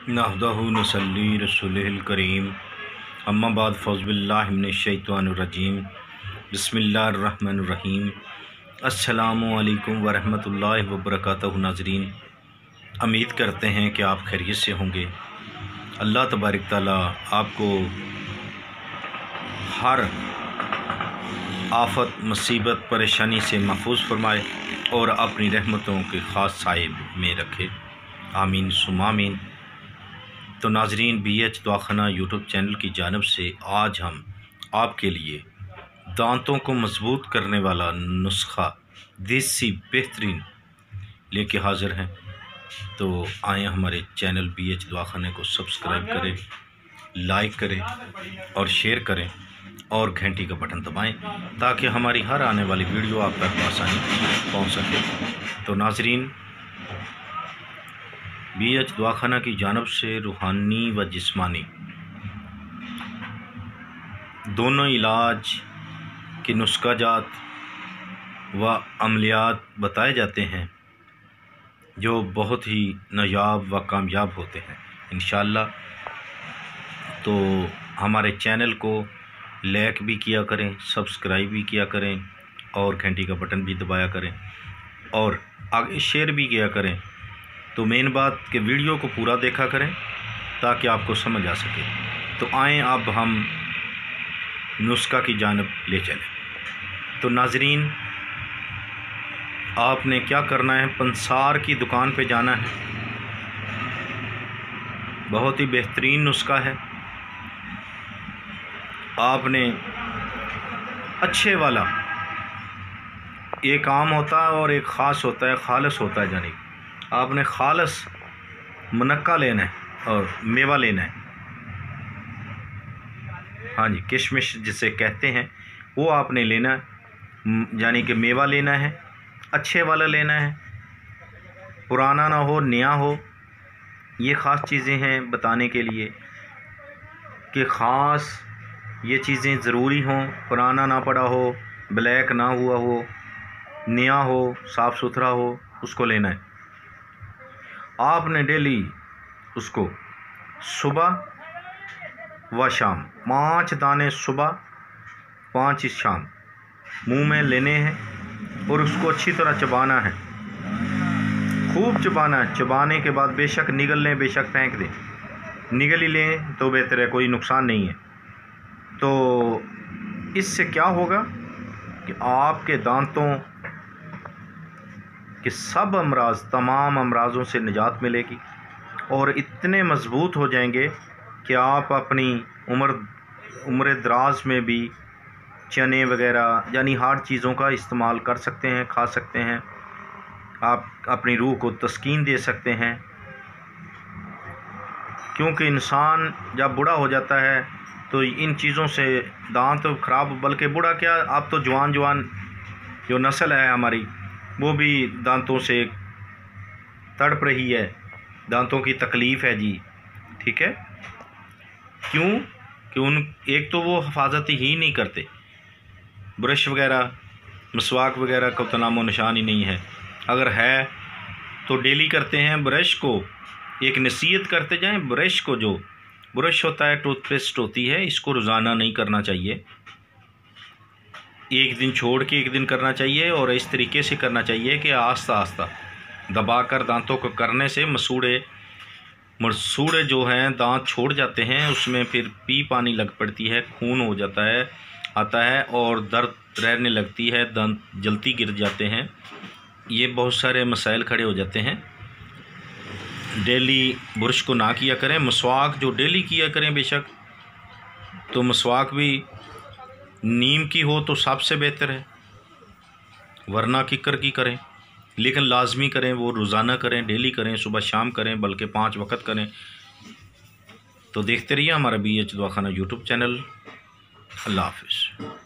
नहदहु नसल्ली रसूलिल करीम अम्मा बाद फ़ौज़बिल्लाहि मिनश्शैतानिर्रजीम बिस्मिल्लाहिर्रहमानिर्रहीम। अस्सलामु अलैकुम वरहमतुल्लाहि वबरकातुहू। नाज़रीन, उम्मीद करते हैं कि आप खैरियत से होंगे। अल्लाह तबारक ताला आपको हर आफत, मुसीबत, परेशानी से महफूज फरमाए और अपनी रहमतों के ख़ास साए में रखे। आमीन सुम्मा आमीन। तो नाज़रीन, BH दवाखाना यूट्यूब चैनल की जानिब से आज हम आपके लिए दांतों को मजबूत करने वाला नुस्खा देसी बेहतरीन लेके हाज़िर हैं। तो आए हमारे चैनल BH दवाखाने को सब्सक्राइब करें, लाइक करें और शेयर करें और घंटी का बटन दबाएं ताकि हमारी हर आने वाली वीडियो आप तक आसानी पहुंच सके। तो नाज़रीन, BH दवाखाना की जानिब से रूहानी व जिस्मानी दोनों इलाज के नुस्खाजात व अमलियात बताए जाते हैं जो बहुत ही नायाब व कामयाब होते हैं इंशाअल्लाह। तो हमारे चैनल को लाइक भी किया करें, सब्सक्राइब भी किया करें और घंटी का बटन भी दबाया करें और आगे शेयर भी किया करें। तो मेन बात कि वीडियो को पूरा देखा करें ताकि आपको समझ आ सके। तो आएँ अब हम नुस्खा की जानिब ले चलें। तो नाज़रीन, आपने क्या करना है, पंसार की दुकान पे जाना है। बहुत ही बेहतरीन नुस्खा है। आपने अच्छे वाला, एक आम होता है और एक ख़ास होता है, खालस होता है। यानी आपने खालस मुनक्का लेना है और मेवा लेना है। हाँ जी, किशमिश जिसे कहते हैं वो आपने लेना है, यानी कि मेवा लेना है, अच्छे वाला लेना है, पुराना ना हो, नया हो। ये ख़ास चीज़ें हैं बताने के लिए कि ख़ास ये चीज़ें ज़रूरी हों, पुराना ना पड़ा हो, ब्लैक ना हुआ हो, नया हो, साफ़ सुथरा हो, उसको लेना है। आपने डेली उसको सुबह व शाम 5 दाने सुबह, 5 शाम मुंह में लेने हैं और उसको अच्छी तरह चबाना है, खूब चबाना है। चबाने के बाद बेशक निगल लें, बेशक फेंक दें, निगल ही लें तो बेहतर है, कोई नुकसान नहीं है। तो इससे क्या होगा कि आपके दांतों कि सब अमराज, तमाम अमराज़ों से निजात मिलेगी और इतने मज़बूत हो जाएंगे कि आप अपनी उम्र दराज में भी चने वगैरह यानी हार्ड चीज़ों का इस्तेमाल कर सकते हैं, खा सकते हैं। आप अपनी रूह को तस्कीन दे सकते हैं, क्योंकि इंसान जब बूढ़ा हो जाता है तो इन चीज़ों से दांत ख़राब, बल्कि बूढ़ा क्या, आप तो जवान जो नस्ल है हमारी वो भी दांतों से तड़प रही है, दांतों की तकलीफ़ है जी। ठीक है, क्यों कि एक तो वो हिफाजत ही नहीं करते, ब्रश वगैरह, मसवाक वगैरह का तो नामो निशान ही नहीं है। अगर है तो डेली करते हैं। ब्रश को एक नसीहत करते जाएं, ब्रश को, जो ब्रश होता है, टूथपेस्ट होती है, इसको रोज़ाना नहीं करना चाहिए, एक दिन छोड़ के एक दिन करना चाहिए और इस तरीके से करना चाहिए कि आस्ता आस्ता दबाकर दांतों को करने से मसूड़े जो हैं दांत छोड़ जाते हैं, उसमें फिर पी पानी लग पड़ती है, खून हो जाता है, आता है और दर्द रहने लगती है, दांत जल्दी गिर जाते हैं, ये बहुत सारे मसाइल खड़े हो जाते हैं। डेली ब्रश को ना किया करें। मसवाक जो डेली किया करें बेशक, तो मसवाक भी नीम की हो तो सबसे बेहतर है, वरना किकर की करें, लेकिन लाजमी करें, वो रोज़ाना करें, डेली करें, सुबह शाम करें, बल्कि 5 वक्त करें। तो देखते रहिए हमारा BH दवाखाना यूट्यूब चैनल। अल्लाह हाफ़िज़।